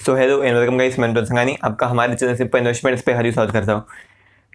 So hello and welcome guys, मैं अनुराग संघानी आपका हमारे चैनल से इन्वेस्टमेंट्स पे हरी स्वागत करता हूँ।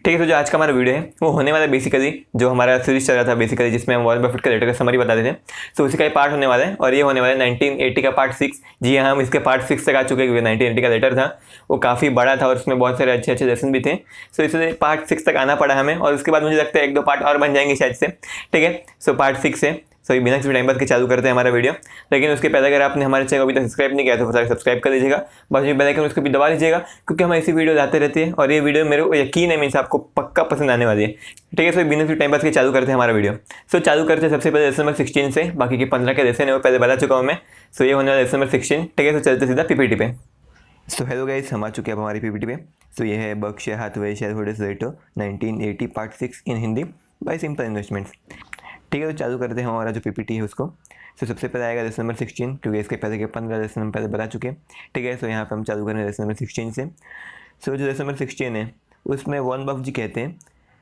ठीक है, तो जो आज का हमारा वीडियो है वो होने वाला है बेसिकली जो हमारा सीरीज चल रहा था बेसिकली, जिसमें हम वॉरेन बफेट का लेटर का समरी बताते थे। तो उसी का ही पार्ट होने वाला है और ये होने वाला है 1980 का पार्ट 6। जी हाँ, हम इसके पार्ट 6 तक आ चुके हैं क्योंकि 1980 का लेटर था वो काफ़ी बड़ा था और उसमें बहुत सारे अच्छे अच्छे लेसन भी थे। सो इसलिए पार्ट 6 तक आना पड़ा हमें और उसके बाद मुझे लगता है 1-2 पार्ट और बन जाएंगे शायद से। ठीक है, सो पार्ट 6 है। सो बिना किसी टाइम बाद के चालू करते हैं हमारा वीडियो। लेकिन उसके पहले अगर आपने हमारे चैनल को अभी तक सब्सक्राइब नहीं किया तो सब्सक्राइब कर लीजिएगा, बस बेल आइकन उसको भी दबा लीजिएगा क्योंकि हम ऐसी वीडियो आते रहती है और ये वीडियो मेरे को यकीन है मीन्स आपको पक्का पसंद आने वाली है। ठीक है, सो बिना किसी टाइम बाद के चालू करते हैं हमारा वीडियो। सो चालू करते हैं सबसे पहले लेसन नंबर 16 से, बाकी के 15 के लेसन है वो पहले बता चुका हूँ मैं। सो ये होने वाला लेसन नंबर 16। ठीक है, तो चलते सीधा पीपीटी पे। सो हेलो गाइस, हम आ चुके हैं अब हमारी पीपीटी पे। सो ये है Berkshire Hathaway shareholders letter 1980 part 6 in Hindi by simple investments. ठीक है, तो चालू करते हैं हमारा जो पीपीटी है उसको। सो सबसे पहले आएगा लेसन नंबर 16 क्योंकि इसके पहले के 15 लेसन हम पहले बता चुके हैं। ठीक है, सो यहाँ पे हम चालू करें लेसन नंबर 16 से। सो जो लेसन नंबर 16 है उसमें वॉरेन बफेट जी कहते हैं,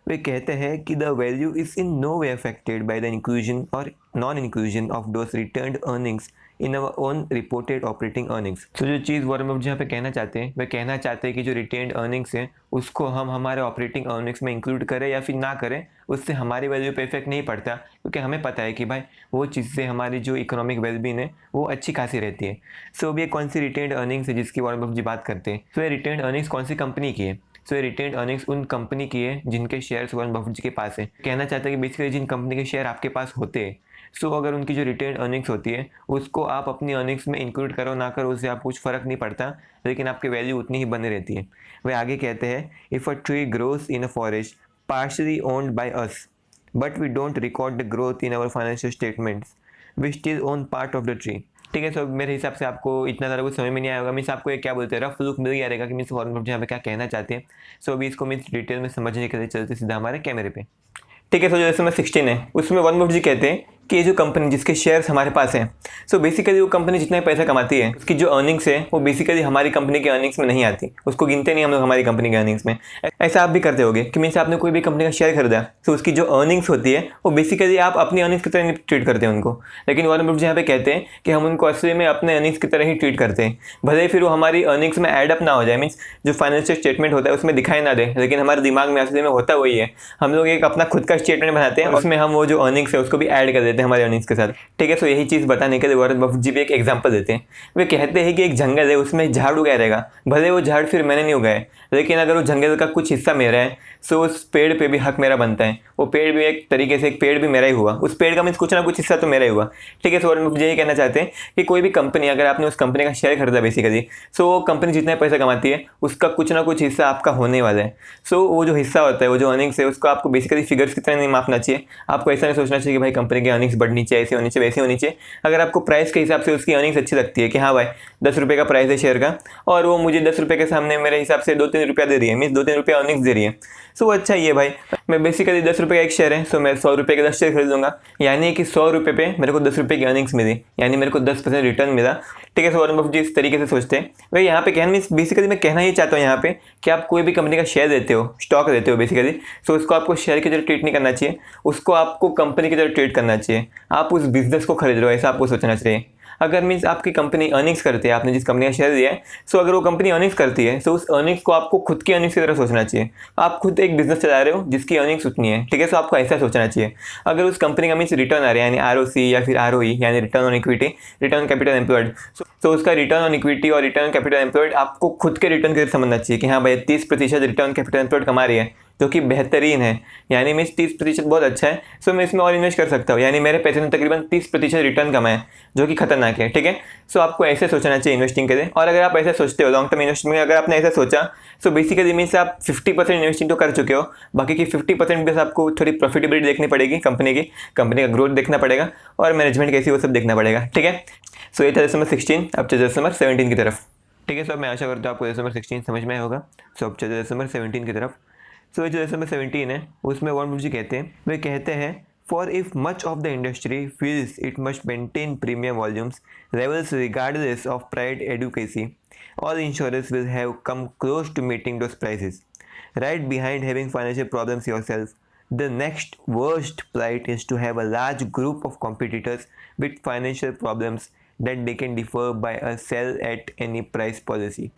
वे कहते हैं कि the value is in no way affected by the inclusion और non inclusion of those returned earnings in our own reported operating earnings. तो जो चीज़ वॉरेन बफेट यहाँ पे कहना चाहते हैं, वे कहना चाहते हैं कि जो रिटेन्ड अर्निंग्स है उसको हम हमारे ऑपरेटिंग अर्निंग्स में इंक्लूड करें या फिर ना करें, उससे हमारी वैल्यू पे इफेक्ट नहीं पड़ता क्योंकि हमें पता है कि भाई वो चीज़ से हमारी जो इकोनॉमिक वेलबींग है वो अच्छी खासी रहती है। सो अब ये कौन सी रिटेन्ड अर्निंग्स है जिसकी वॉरेन बफेट जी बात करते हैं। सो ये रिटेन्ड अर्निंग्स कौन सी कंपनी की है? सो ये रिटेन्ड अर्निंग्स उन कंपनी की है जिनके शेयर्स वॉरेन बफेट जी के पास है। कहना चाहते हैं कि बेसिकली जिन कंपनी के शेयर आपके पास होते हैं, सो अगर उनकी जो रिटेन्ड अर्निंग्स होती है उसको आप अपनी अर्निंग्स में इंक्लूड करो ना करो उससे आप कुछ फ़र्क नहीं पड़ता, लेकिन आपकी वैल्यू उतनी ही बनी रहती है। वे आगे कहते हैं, if a tree grows in a forest partially owned by us but we don't record the growth in our financial statements, we still own part of the tree. ठीक है, सो मेरे हिसाब से आपको इतना ज़्यादा कुछ समझ में नहीं आएगा। मीन्स आपको ये क्या बोलते हैं, रफ लुक मिल गया रहेगा कि मीन्स वॉरेन बफेट यहाँ पे क्या कहना चाहते हैं। सो अभी इसको मीन्स डिटेल में समझने के लिए चलते सीधा हमारे कैमरे पे। ठीक है, सो जो लेसन नंबर 16 है उसमें वॉरेन बफेट जी कहते हैं कि ये जो कंपनी जिसके शेयर्स हमारे पास हैं, सो बेसिकली वो कंपनी जितना पैसा कमाती है उसकी जो अर्निंग्स है वो बेसिकली हमारी कंपनी के अर्निंग्स में नहीं आती, उसको गिनते नहीं हम लोग हमारी कंपनी के अर्निंग्स में। ऐसा आप भी करते होगे कि मीन्स आपने कोई भी कंपनी का शेयर खरीदा तो उसकी जो अर्निंग्स होती है वो बेसिकली आप अपनी अर्निंग्स की तरह नहीं ट्रीट करते हैं उनको। लेकिन वॉरेन बफेट जी यहाँ पे कहते हैं कि हम उनको असली में अपने अर्निंग्स की तरह ही ट्रीट करते हैं, भले ही फिर वो हमारी अर्निंग्स में एड अप ना हो जाए, मीन्स जो फाइनेंशियल स्टेटमेंट होता है उसमें दिखाई ना दे, लेकिन हमारे दिमाग में असली में होता वही है। हम लोग एक अपना खुद का स्टेटमेंट बनाते हैं, उसमें हम वो जो अर्निंग्स है उसको भी ऐड कर देते हैं हमारे अर्निंग्स के साथ। ठीक है, सो यही चीज़ बताने के लिए वॉरेन बफेट जी भी एक एग्जांपल देते हैं। वे कहते हैं कि एक जंगल है उसमें झाड़ उगाया रहेगा, भले वो झाड़ फिर मैंने नहीं उगाया, लेकिन अगर वो जंगल का कुछ हिस्सा मेरा है सो उस पेड़ पे भी हक मेरा बनता है। वो पेड़ भी एक तरीके से एक पेड़ भी मेरा ही हुआ, उस पेड़ का मीन्स कुछ ना कुछ हिस्सा तो मेरा ही हुआ। ठीक है, सो वॉरेन बफेट यही कहना चाहते हैं कि कोई भी कंपनी अगर आपने उस कंपनी का शेयर खरीदा बेसिकली, सो वो कंपनी जितना पैसा कमाती है उसका कुछ ना कुछ हिस्सा आपका होने वाला है। सो वो जो हिस्सा होता है वो जो अर्निंग्स है उसको आपको बेसिकली फिगर्स की तरह नहीं मापना चाहिए। आपको ऐसा नहीं सोचना चाहिए कि भाई कंपनी की अर्निंग्स बढ़नी चाहिए, ऐसी होनी चाहिए वैसी होनी चाहिए। अगर आपको प्राइस के हिसाब से उसकी अर्निंग्स अच्छी लगती है कि हाँ भाई 10 रुपये का प्राइस है शेयर का और वो मुझे 10 रुपये के सामने मेरे हिसाब से 2-3 रुपया दे रही है, मीन्स 2-3 रुपया अर्निंग्स दे रही है, सो वो अच्छा ही है भाई। मैं बेसिकली 10 रुपये का एक शेयर है, सो मैं 100 रुपये के 10 शेयर खरीद लूँगा, यानी कि 100 रुपये पे मेरे को 10 रुपये की अर्निंग्स मिली, यानी मेरे को 10% रिटर्न मिला। ठीक है, सो वॉरेन बफेट जी इस तरीके से सोचते हैं। भाई यहाँ पे कहना मीन्स बेसिकली मैं कहना ही चाहता हूँ यहाँ पे कि आप कोई भी कंपनी का शेयर देते हो, स्टॉक देते हो बेसिकली, सो उसको आपको शेयर की तरह ट्रीट नहीं करना चाहिए, उसको आपको कंपनी की तरह ट्रीट करना चाहिए। आप उस बिजनेस को खरीद रहे हो ऐसा आपको सोचना चाहिए। अगर मीन्स आपकी कंपनी अर्निंग्स करती है, आपने जिस कंपनी का शेयर दिया है, सो अगर वो कंपनी अर्निंग्स करती है सो उस अर्निंग्स को आपको खुद की अर्निंग्स की तरह सोचना चाहिए। आप खुद एक बिजनेस चला रहे हो जिसकी अर्निंग्स उतनी है, ठीक है, सो आपको ऐसा सोचना चाहिए। अगर उस कंपनी का मीन्स रिटर्न आ रहा है यानी आरओसी या फिर आरओई यानी return on equity, return capital employed, तो उसका रिटर्न ऑन इक्विटी और रिटर्न कैपिटल एम्प्लॉयड आपको खुद के रिटर्न की तरह समझना चाहिए कि हाँ भाई 30% रिटर्न कैपिटल एम्प्लॉयड कमा रही है जो कि बेहतरीन है, यानी मीन्स 30% बहुत अच्छा है, सो मैं इसमें और इन्वेस्ट कर सकता हूँ, यानी मेरे पैसे ने तकरीबन 30% रिटर्न कमाए जो कि खतरनाक है। ठीक है, सो आपको ऐसे सोचना चाहिए इन्वेस्टिंग के लिए। और अगर आप ऐसे सोचते हो लॉन्ग टर्म इन्वेस्टिंग में, अगर आपने ऐसा सोचा सो बेसिकली मीन्स आप 50% इन्वेस्टिंग तो कर चुके हो, बाकी की 50% बस आपको थोड़ी प्रॉफिटेबिलिटी देखनी पड़ेगी, कंपनी का ग्रोथ देखना पड़ेगा और मैनेजमेंट कैसी वो सब देखना पड़ेगा। ठीक है, सो ये था लेसन नंबर 16। अब चलते लेसन नंबर 17 की तरफ। ठीक है, सो मैं आशा करता हूँ आपको लेसन नंबर 16 समझ में आया होगा। सो अब चलते लेसन नंबर 17 की तरफ। सो ये जो लेसन नंबर 17 है उसमें वॉरेन बफेट जी कहते हैं, वे कहते हैं for if much of the industry feels it must maintain premium volumes levels regardless of price adequacy, all insurance will have come close to meeting those prices, right behind having financial problems yourself. The next worst plight is to have a large group of competitors with financial problems that they can differ by a sale at any price policy.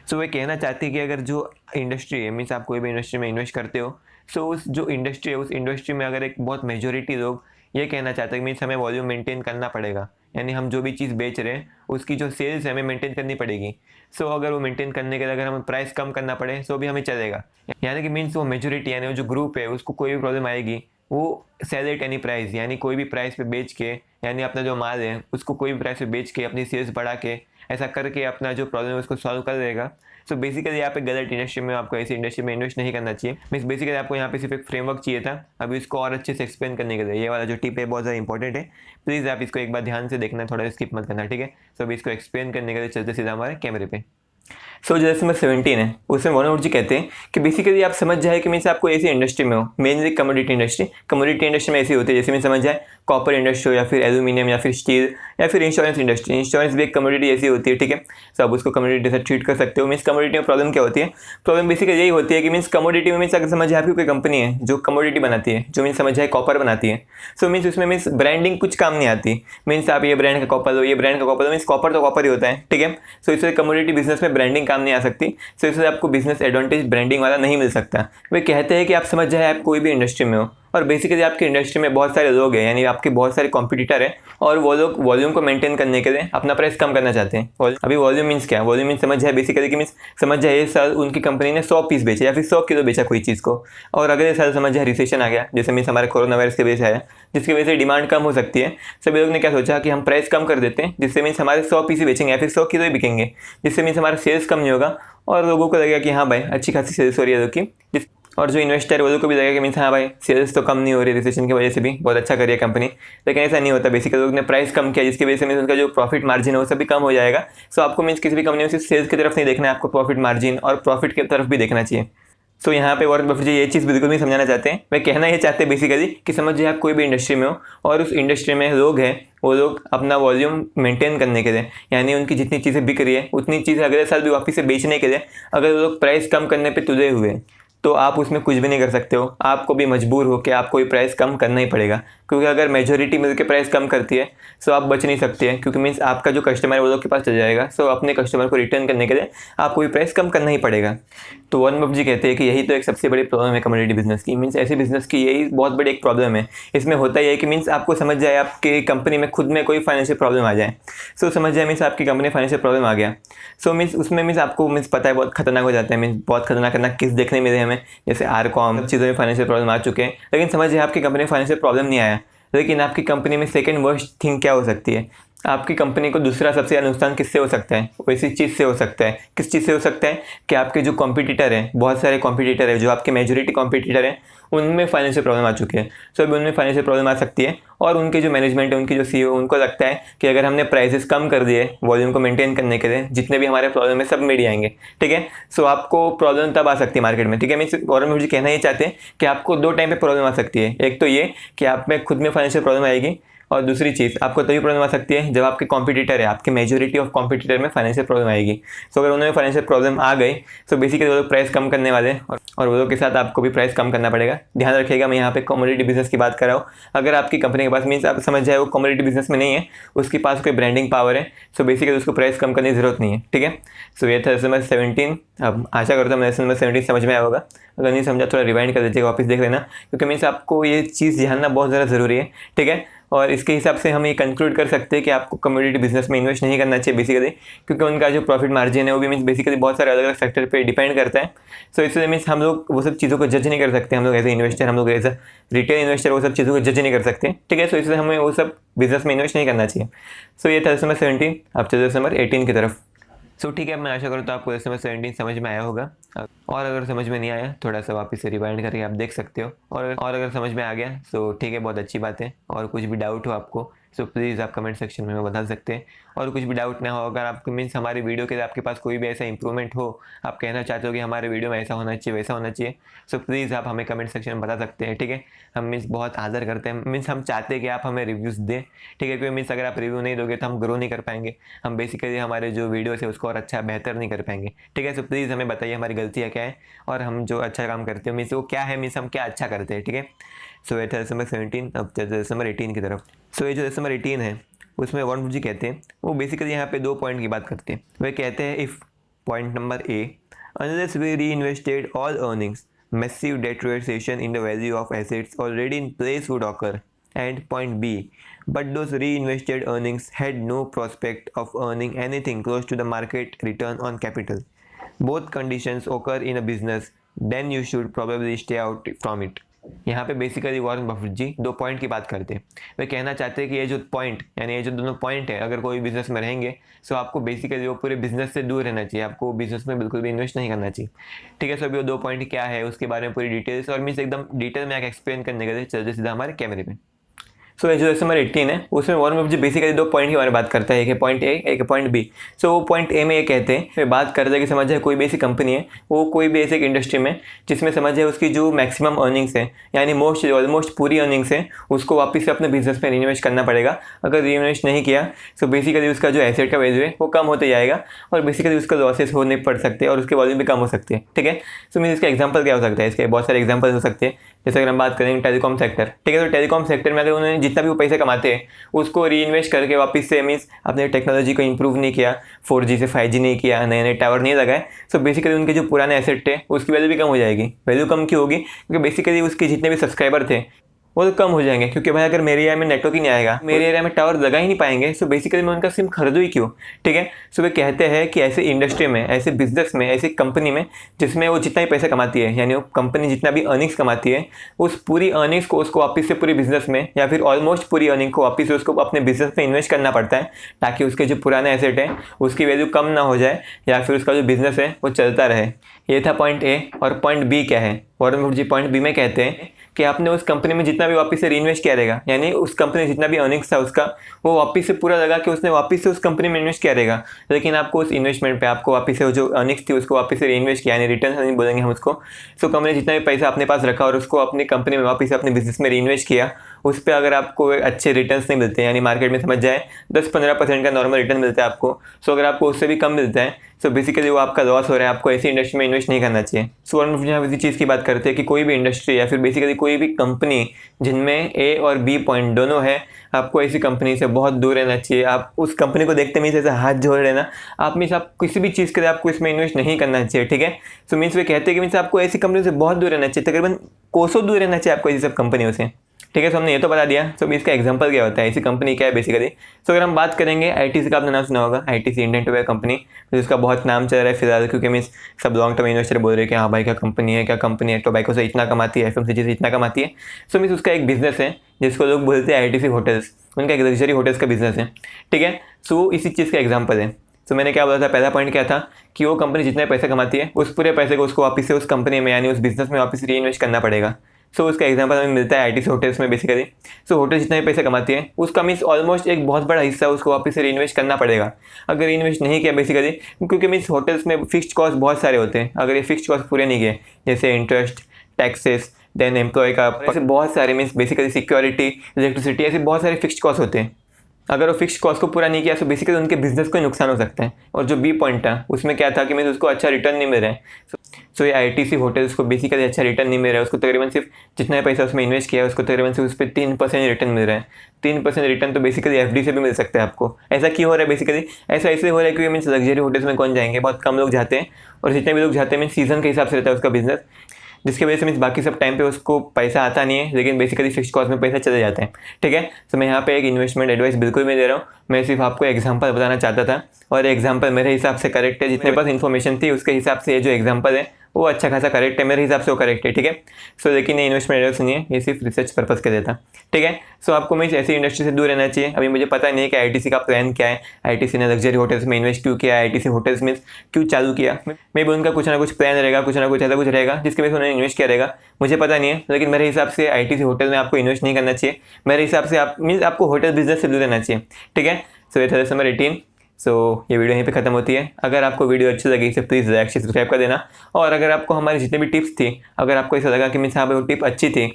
So वे कहना चाहते हैं कि अगर जो industry है, means आप कोई भी इंडस्ट्री में इन्वेस्ट करते हो, सो उस जो इंडस्ट्री है उस इंडस्ट्री में अगर एक बहुत मेजोरिटी लोग ये कहना चाहते हैं कि मीन्स हमें वॉल्यूम मेंटेन करना पड़ेगा, यानी हम जो भी चीज़ बेच रहे हैं उसकी जो सेल्स है हमें मेंटेन करनी पड़ेगी। सो अगर वो मेंटेन करने के लिए अगर हमें प्राइस कम करना पड़े सो भी हमें चलेगा, यानी कि मीन्स वो मेजोरिटी यानी वो जो ग्रुप है उसको कोई भी प्रॉब्लम आएगी वो सेल एट एनी प्राइस, यानी कोई भी प्राइस पे बेच के, यानी अपना जो माल है उसको कोई भी प्राइस पे बेच के अपनी सेल्स बढ़ा के ऐसा करके अपना जो प्रॉब्लम है उसको सॉल्व कर देगा। सो बेसिकली यहाँ पे गलत इंडस्ट्री में, आपको ऐसी इंडस्ट्री में इन्वेस्ट नहीं करना चाहिए। मीन्स बेसिकली आपको यहाँ पे सिर्फ एक फ्रेमवर्क चाहिए था, अभी इसको और अच्छे से एक्सप्लेन करने के लिए ये वाला जो टिप है बहुत ज़्यादा इंपॉर्टेंट है, प्लीज़ आप इसको एक बार ध्यान से देखना, थोड़ा स्किप मत करना, ठीक है। सो अभी इसको एक्सप्लेन करने के लिए चलते सीधा हमारे कैमरे पे। सो जैसे मैं 17 है उसमें वॉरेन बफेट जी कहते हैं कि बेसिकली आप समझ जाए कि मीन्स आपको ऐसी इंडस्ट्री में हो, मेनली कमोडिटी इंडस्ट्री में ऐसी होती है, जैसे मैं समझ जाए कॉपर इंडस्ट्री हो या फिर एल्यूमिनियम या फिर स्टील या फिर इंश्योरेंस इंडस्ट्री। इंश्योरेंस भी एक कमोडिटी ऐसी होती है, ठीक है। तो आप उसको कमोडिटी से ट्रीट कर सकते हो। मीन्स कमोडिटी में प्रॉब्लम क्या होती है, प्रॉब्लम बेसिकली यही होती है कि मीन्स कमोडिटी में मीन्स अगर समझ जाए आपकी कोई कंपनी है जो कमोडिटी बनाती है, जो मीन्स समझ जाए कॉपर बनाती है, सो मीन्स उसमें मीन्स ब्रांडिंग कुछ काम नहीं आती। मीन्स आप ये ब्रांड का कॉपर लो, ये ब्रांड का कॉपर लो, मीन्स कॉपर तो कॉपर ही होता है, ठीक है। सो इससे कमोडिटी बिजनेस में ब्रांडिंग काम नहीं आ सकती, सो इससे आपको बिजनेस एडवांटेज ब्रांडिंग वाला नहीं मिल सकता। वे कहते हैं कि आप समझ जाए आप कोई भी इंडस्ट्री में हो और बेसिकली आपकी इंडस्ट्री में बहुत सारे लोग हैं, यानी आपके बहुत सारे कॉम्पिटिटर हैं और वो लोग वॉल्यूम को मेंटेन करने के लिए अपना प्राइस कम करना चाहते हैं। अभी वॉल्यूम मीन्स क्या है, वॉल्यूम मीन्स समझ जाए बेसिकली कि मीन्स समझ जाए ये साल उनकी कंपनी ने 100 पीस बेचे या फिर 100 किलो बेचा कोई चीज़ को, और अगर ये साल समझ जाए रिसेशन आ गया, जैसे मीन्स हमारे कोरोना वायरस की वजह से आया, जिसकी वजह से डिमांड कम हो सकती है, सभी लोग ने क्या सोचा कि हम प्राइस कम कर देते हैं, जिससे मीन्स हमारे 100 पीस ही बेचेंगे या फिर 100 किलो ही बिकेंगे, जिससे मीन्स हमारा सेल्स कम नहीं होगा और लोगों को लगेगा कि हाँ भाई अच्छी खासी सेल्स हो रही है लोग की, और जो इन्वेस्टर है वो लोग को भी लगेगा कि मीन्स हाँ भाई सेल्स तो कम नहीं हो रही, रिसेशन की वजह से भी बहुत अच्छा कर रही है कंपनी। लेकिन ऐसा नहीं होता, बेसिकली लोग ने प्राइस कम किया जिसकी वजह से मीन्स उनका जो प्रॉफिट मार्जिन है वो सभी कम हो जाएगा। सो आपको मीन्स किसी भी कंपनी में सिर्फ सेल्स की तरफ नहीं देखना है, आपको प्रॉफिट मार्जिन और प्रॉफिट की तरफ भी देखना चाहिए। सो यहाँ पे वॉरेन बफेट जी ये चीज़ बिल्कुल नहीं समझाना चाहते हैं, वे कहना ये चाहते हैं बेसिकली कि समझिए आप कोई भी इंडस्ट्री में हो और उस इंडस्ट्री में लोग हैं, वो लोग अपना वॉल्यूम मेंटेन करने के लिए, यानी उनकी जितनी चीज़ें बिक रही है उतनी चीज़ें अगले साल भी वापस से बेचने के लिए अगर वो लोग प्राइस कम करने पे तुले हुए हैं तो आप उसमें कुछ भी नहीं कर सकते हो, आपको भी मजबूर हो कि आपको ये प्राइस कम करना ही पड़ेगा, क्योंकि अगर मेजोरिटी मिलकर प्राइस कम करती है सो आप बच नहीं सकते हैं, क्योंकि मीन्स आपका जो कस्टमर है वो लोग के पास चल जाएगा। सो अपने कस्टमर को रिटर्न करने के लिए आपको भी प्राइस कम करना ही पड़ेगा। तो वॉरेन बफेट जी कहते हैं कि यही तो एक सबसे बड़ी प्रॉब्लम है कमोडिटी बिजनेस की, मीन्स ऐसे बिजनेस की यही बहुत बड़ी एक प्रॉब्लम है। इसमें होता ही है कि मीन्स आपको समझ जाए आपकी कंपनी में खुद में कोई फाइनेंशियल प्रॉब्लम आ जाए, सो समझ जाए मीन्स आपकी कंपनी फाइनेंशियल प्रॉब्लम आ गया, सो मीन्स उसमें मीन्स आपको मीन्स पता है बहुत खतरनाक हो जाता है, मीन्स बहुत खतरनाक किस देखने मिले हमें, जैसे आरकॉम, सब चीज़ों में फाइनेंशियल प्रॉब्लम आ चुके हैं। लेकिन समझिए आपकी कंपनी में फाइनेंशियल प्रॉब्लम नहीं आया, लेकिन आपकी कंपनी में सेकंड वर्स्ट थिंग क्या हो सकती है, आपकी कंपनी को दूसरा सबसे ज़्यादा नुकसान किससे हो सकता है, वैसी चीज़ से हो सकता है। किस चीज़ से हो सकता है कि आपके जो कॉम्पिटिटर हैं, बहुत सारे कॉम्पिटिटर हैं, जो आपके मेजोरिटी कॉम्पिटिटर हैं उनमें फाइनेंशियल प्रॉब्लम आ चुकी है। सो अभी उनमें फाइनेंशियल प्रॉब्लम आ सकती है और उनके जो मैनेजमेंट है, उनकी जो सीईओ, उनको लगता है कि अगर हमने प्राइसेस कम कर दिए वॉल्यूम को मेंटेन करने के लिए, जितने भी हमारे प्रॉब्लम है सब मिट जाएंगे, ठीक है। सो आपको प्रॉब्लम तब आ सकती है मार्केट में, ठीक है। मीन्स वॉरेन बफेट जी कहना ये चाहते हैं कि आपको 2 टाइम पे प्रॉब्लम आ सकती है। एक तो ये कि आप में खुद में फाइनेंशियल प्रॉब्लम आएगी, और दूसरी चीज़ आपको तभी प्रॉब्लम आ सकती है जब आपके कॉम्पिटिटर है, आपके मेजोरिटी ऑफ कॉम्पिटिटर में फाइनेंशियल प्रॉब्लम आएगी। सो अगर उन्हें फाइनेंशियल प्रॉब्लम आ गई तो बेसिकली वो लोग प्राइस कम करने वाले हैं और वो लोग के साथ आपको भी प्राइस कम करना पड़ेगा। ध्यान रखिएगा मैं यहाँ पे कमोडिटी बिजनेस की बात कर रहा हूँ। अगर आपकी कंपनी के पास मीन्स आप समझ जाए वो कमोडिटी बिजनेस में नहीं है, उसके पास कोई ब्रांडिंग पावर है, सो बेसिकली उसको प्राइस कम करने की जरूरत नहीं है, ठीक है। सो ये था लेसन नंबर 17। अब आशा करता हूँ लेसन नंबर 17 समझ में आया होगा। अगर नहीं समझा थोड़ा रिवाइंड कर दीजिएगा, वापस देख लेना, क्योंकि मीन्स आपको ये चीज़ जानना बहुत ज़्यादा ज़रूरी है, ठीक है। और इसके हिसाब से हम ये कंक्लूड कर सकते हैं कि आपको कमोडिटी बिजनेस में इन्वेस्ट नहीं करना चाहिए बेसिकली, क्योंकि उनका जो प्रॉफिट मार्जिन है वो भी मीन्स बेसिकली बहुत सारे अलग अलग फैक्टर पे डिपेंड करता है। सो इसलिए मीन्स हम लोग वो सब चीज़ों को जज नहीं कर सकते, हम लोग एज ए इन्वेस्टर, हम लोग एज अ रिटेल इन्वेस्टर वो सब चीज़ों को जज नहीं कर सकते, ठीक है। सो इसलिए हमें वो सब बिजनेस में इन्वेस्ट नहीं करना चाहिए। सो ये था लेसन नंबर 17। अब चलते लेसन नंबर 18 की तरफ। सो ठीक है, मैं आशा करता हूँ आपको लेसन नंबर 17 समझ में आया होगा, और अगर समझ में नहीं आया थोड़ा सा वापस से रिवाइंड करके आप देख सकते हो, और अगर समझ में आ गया तो ठीक है, बहुत अच्छी बात है। और कुछ भी डाउट हो आपको सो प्लीज़ आप कमेंट सेक्शन में बता सकते हैं। और कुछ भी डाउट ना हो, अगर आपको मीन्स हमारे वीडियो के लिए आपके पास कोई भी ऐसा इंप्रूवमेंट हो, आप कहना चाहते हो कि हमारे वीडियो में ऐसा होना चाहिए वैसा होना चाहिए, सो प्लीज़ आप हमें कमेंट सेक्शन में बता सकते हैं, ठीक है। हम मीन्स बहुत आदर करते हैं, मीन्स हम चाहते हैं कि आप हमें रिव्यूज़ दें, ठीक है, क्योंकि मीन्स अगर आप रिव्यू नहीं दोगे तो हम ग्रो नहीं कर पाएंगे, हम बेसिकली हमारे जो वीडियोस है उसको और अच्छा बेहतर नहीं कर पाएंगे, ठीक है। सो प्लीज़ हमें बताइए हमारी गलतियाँ क्या है और हम जो अच्छा काम करते हैं मीन्स वो क्या है, मीन्स हम क्या अच्छा करते हैं, ठीक है। सो ये था लेसन नंबर 17। अब चलते लेसन नंबर 18 की तरफ। सो ये जो लेसन नंबर 18 है उसमें वॉरेन बफेट जी कहते हैं, वो बेसिकली यहाँ पे 2 पॉइंट की बात करते हैं। वे कहते हैं if point number A, unless we reinvested all earnings, massive deterioration in the value of assets already in place would occur. And point B, but those reinvested earnings had no prospect of earning anything close to the market return on capital. Both conditions occur in a business, then you should probably stay out from it. यहाँ पे basically Warren Buffett जी 2 point की बात करते हैं। वे कहना चाहते हैं कि ये जो पॉइंट, यानी ये जो दोनों पॉइंट है, अगर कोई बिजनेस में रहेंगे तो आपको बेसिकली वो पूरे बिजनेस से दूर रहना चाहिए, आपको बिजनेस में बिल्कुल भी इन्वेस्ट नहीं करना चाहिए। ठीक है, सो अभी वो 2 पॉइंट क्या है उसके बारे में पूरी डिटेल्स और मीन्स एकदम डिटेल में एक्सप्लेन करने के लिए चलते सीधा हमारे कैमरे पे। सो ये जो लेसन नंबर 18 है उसमें वॉरेन बफेट जी बेसिकली 2 पॉइंट के बारे में बात करता है, एक है पॉइंट ए, एक है पॉइंट बी। सो वो पॉइंट ए में ये कहते हैं, वे बात करते हैं कि समझ है कोई भी ऐसी कंपनी है, वो कोई भी ऐसी इंडस्ट्री में जिसमें समझ है उसकी जो मैक्सिमम अर्निंग्स है, यानी ऑलमोस्ट पूरी अर्निंग्स है, उसको वापस से अपने बिजनेस में रीइन्वेस्ट करना पड़ेगा। अगर रीइन्वेस्ट नहीं किया तो बेसिकली उसका जो एसेट का वैल्यू है वो कम होते जाएगा और बेसिकली उसका लॉसेस होने पड़ सकते हैं और उसके वॉल्यूम भी कम हो सकते हैं। ठीक है, सो मीन इसका एग्जाम्पल क्या हो सकता है, इसके बहुत सारे एग्जाम्पल हो सकते हैं। जैसे अगर हम बात करेंगे टेलीकॉम सेक्टर, ठीक है, तो टेलीकॉम सेक्टर में अगर उन्होंने जितना भी वो पैसे कमाते हैं उसको री इन्वेस्ट करके वापस से मीन्स अपने टेक्नोलॉजी को इंप्रूव नहीं किया, 4G से 5G नहीं किया, नए नए टावर नहीं लगाए, सो बेसिकली उनके जो पुराने एसेट थे उसकी वैल्यू भी कम हो जाएगी। वैल्यू कम क्यों होगी? क्योंकि बेसिकली उसके जितने भी सब्सक्राइबर थे वो तो कम हो जाएंगे, क्योंकि भाई अगर मेरे एरिया में नेटवर्क ही नहीं आएगा, मेरे एरिया में टावर लगा ही नहीं पाएंगे, सो बेसिकली मैं उनका सिम खरीदूँ ही क्यों। ठीक है, सो वे कहते हैं कि ऐसे इंडस्ट्री में, ऐसे बिजनेस में, ऐसी कंपनी में जिसमें वो जितना ही पैसा कमाती है, यानी वो कंपनी जितना भी अर्निंग्स कमाती है, उस पूरी अर्निंग्स को उसको वापस से पूरी बिजनेस में या फिर ऑलमोस्ट पूरी अर्निंग को वापस से उसको अपने बिजनेस में इन्वेस्ट करना पड़ता है, ताकि उसके जो पुराने एसेट है उसकी वैल्यू कम ना हो जाए या फिर उसका जो बिजनेस है वो चलता रहे। ये था पॉइंट ए। और पॉइंट बी क्या है? वॉरेन बफेट जी पॉइंट बी में कहते हैं कि आपने उस कंपनी में जितना भी वापस से रीइन्वेस्ट किया रहेगा, यानी उस कंपनी में जितना भी अर्निंग्स था उसका, वो वापस से पूरा लगा कि उसने वापस से उस कंपनी में इन्वेस्ट किया रहेगा, लेकिन आपको उस इन्वेस्टमेंट पे आपको वापस से जो अर्निंग्स थी उसको वापस से रीइन्वेस्ट किया, यानी रिटर्न अर्निंग बोलेंगे हम उसको। सो कंपनी जितना भी पैसा अपने पास रखा और उसको अपनी कंपनी में वापस से अपने बिजनेस में रीइन्वेस्ट किया, उस पर अगर आपको अच्छे रिटर्न्स नहीं मिलते, यानी मार्केट में समझ जाए 10-15% का नॉर्मल रिटर्न मिलता है आपको, सो अगर आपको उससे भी कम मिलता है सो बेसिकली वो आपका लॉस हो रहा है, आपको ऐसी इंडस्ट्री में इन्वेस्ट नहीं करना चाहिए। सो वॉरेन बफेट यहाँ इसी चीज़ की बात करते हैं कि कोई भी इंडस्ट्री या फिर बेसिकली कोई भी कंपनी जिनमें ए और बी पॉइंट दोनों है, आपको ऐसी कंपनी से बहुत दूर रहना चाहिए। आप उस कंपनी को देखते मीन्स ऐसे हाथ जोड़ लेना, आप मीन्स आप किसी भी चीज़ के लिए आपको इसमें इन्वेस्ट नहीं करना चाहिए। ठीक है, सो मीन्स वे कहते हैं कि मीन्स आपको ऐसी कंपनी से बहुत दूर रहना चाहिए, तकरीबन कोसों दूर रहना चाहिए आपको ऐसी सब कंपनियों से। ठीक है, सो हमने ये तो बता दिया। सो इसका एग्जांपल क्या होता है, ऐसी कंपनी क्या है बेसिकली। सो अगर हम बात करेंगे आईटीसी का, आपने नाम सुना होगा, आईटीसी इंडियन टोबैको कंपनी, जिसका बहुत नाम चल रहा है फिलहाल, क्योंकि मीन्स सब लॉन्ग टर्म इन्वेस्टर बोल रहे हैं कि हाँ भाई क्या कंपनी है, क्या कंपनी है, टोबैको से इतना कमाती है, एफएमसीजी से इतना कमाती है। सो मीन्स उसका एक बिजनेस है जिसको लोग बोलते हैं आईटीसी होटल्स, उनका एक लग्जरी होटल्स का बिजनेस है। ठीक है, सो इसी चीज़ का एग्जाम्पल है। तो मैंने क्या बोला था, पहला पॉइंट क्या था कि वो कंपनी जितने पैसे कमाती है उस पूरे पैसे को उसको वापस से उस कंपनी में यानी उस बिजनेस में वापस री इन्वेस्ट करना पड़ेगा। सो उसका एग्जांपल हमें मिलता है आईटीसी होटल्स में बेसिकली। सो होटल जितना भी पैसे कमाती है उसका मीन्स ऑलमोस्ट एक बहुत बड़ा हिस्सा उसको वापस से री इन्वेस्ट करना पड़ेगा। अगर री इन्वेस्ट नहीं किया बेसिकली, क्योंकि मीन्स होटल्स में फिक्स्ड कॉस्ट बहुत सारे होते हैं, अगर ये फिक्स्ड कॉस्ट पूरे नहीं किए, जैसे इंटरेस्ट, टैक्सेस, देन एम्प्लॉय का, ऐसे बहुत सारे मीन्स बेसिकली सिक्योरिटी, इलेक्ट्रिसिटी, ऐसे बहुत सारे फिक्स्ड कॉस्ट होते हैं। अगर वो फिक्स्ड कॉस्ट को पूरा नहीं किया तो बेसिकली उनके बिजनेस को ही नुकसान हो सकता है। और जो बी पॉइंट था उसमें क्या था कि मीन्स उसको अच्छा रिटर्न नहीं मिल रहा है। सो ये आईटीसी होटल्स को बेसिकली अच्छा रिटर्न नहीं मिल रहा है, उसको तकरीबन सिर्फ जितना पैसा उसमें इन्वेस्ट किया है उसको तकरीबन सिर्फ उस पर 3% रिटर्न मिल रहा है। 3% रिटर्न तो बेसिकली एफडी से भी मिल सकता है आपको। ऐसा क्यों हो रहा है बेसिकली? ऐसा इसलिए हो रहा है क्योंकि मीन्स लग्जरी होटल्स में कौन जाएंगे, बहुत कम लोग जाते हैं, और जितने भी लोग जाते हैं मीन्स सीजन के हिसाब से रहता है उसका बिजनेस, जिसकी वजह से मीन्स बाकी सब टाइम पे उसको पैसा आता नहीं है, लेकिन बेसिकली फिक्स्ड कॉस्ट में पैसा चले जाते हैं। ठीक है, तो मैं यहाँ पे एक इन्वेस्टमेंट एडवाइस बिल्कुल नहीं दे रहा हूँ, मैं सिर्फ आपको एग्जांपल बताना चाहता था, और एग्जांपल मेरे हिसाब से करेक्ट है। जितने पास इन्फॉर्मेशन थी उसके हिसाब से ये जो एग्जांपल है वो अच्छा खासा करेक्ट है, मेरे हिसाब से वो करेक्ट है। ठीक है, सो लेकिन ये इन्वेस्टमेंट एडवाइस नहीं है, ये सिर्फ रिसर्च पर्पज़ के देता। ठीक है, सो आपको मीन्स ऐसी इंडस्ट्री से दूर रहना चाहिए। अभी मुझे पता नहीं है कि आईटीसी का प्लान क्या है, आईटीसी ने लग्जरी होटल्स में इन्वेस्ट क्यों किया, आईटीसी होटल्स में क्यों चालू किया। मे बी उनका कुछ ना कुछ प्लान रहेगा, कुछ ना कुछ ऐसा कुछ रहेगा जिसके वजह से उन्होंने इन्वेस्ट किया रहेगा, मुझे पता नहीं है। लेकिन मेरे हिसाब से आईटीसी होटल में आपको इन्वेस्ट नहीं करना चाहिए, मेरे हिसाब से आप मीन्स आपको होटल बिजनेस से दूर रहना चाहिए। ठीक है, सो ये था लेसन नंबर 18। सो ये वीडियो यहीं पे ख़त्म होती है। अगर आपको वीडियो अच्छी लगी तो प्लीज़ लाइक सब्सक्राइब कर देना, और अगर आपको हमारी जितनी भी टिप्स थी, अगर आपको ऐसा लगा कि मीन्स हाँ भाई वो टिप अच्छी थी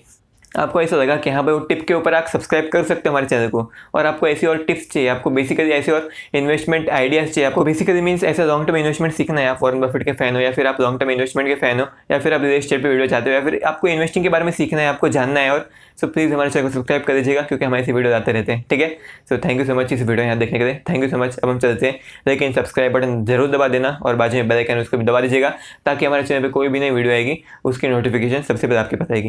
आपको ऐसा लगा कि हाँ भाई वो टिप के ऊपर आप सब्सक्राइब कर सकते हो हमारे चैनल को, और आपको ऐसी और टिप्स चाहिए, आपको बेसिकली ऐसे और इन्वेस्टमेंट आइडियाज़ चाहिए, आपको बेसिकली मीन्स ऐसे लॉन्ग टर्म इन्वेस्टमेंट सीखना है, आप वॉरेन बफेट के फैन हो, या फिर आप लॉन्ग टर्म इन्वेस्टमेंट के फैन हो, या फिर आप रियल एस्टेट पे वीडियो चाहते हो, या फिर आपको इन्वेस्टिंग के बारे में सीखना है, आपको जानना है, और सो प्लीज़ हमारे चैनल को सब्सक्राइब कर दीजिएगा, क्योंकि हमारे ऐसे वीडियो आते रहते हैं। ठीक है, so thank you so much इस वीडियो यहाँ देखने के लिए, थैंक यू सो मच। अब हम चलते हैं, लेकिन सब्सक्राइब बटन जरूर दबा देना और बाजू में बेल आइकन उसको भी दबा दीजिएगा, ताकि हमारे चैनल पर कोई भी नई वीडियो आएगी उसकी नोटिफिकेशन सबसे पहले आपके पास आएगी।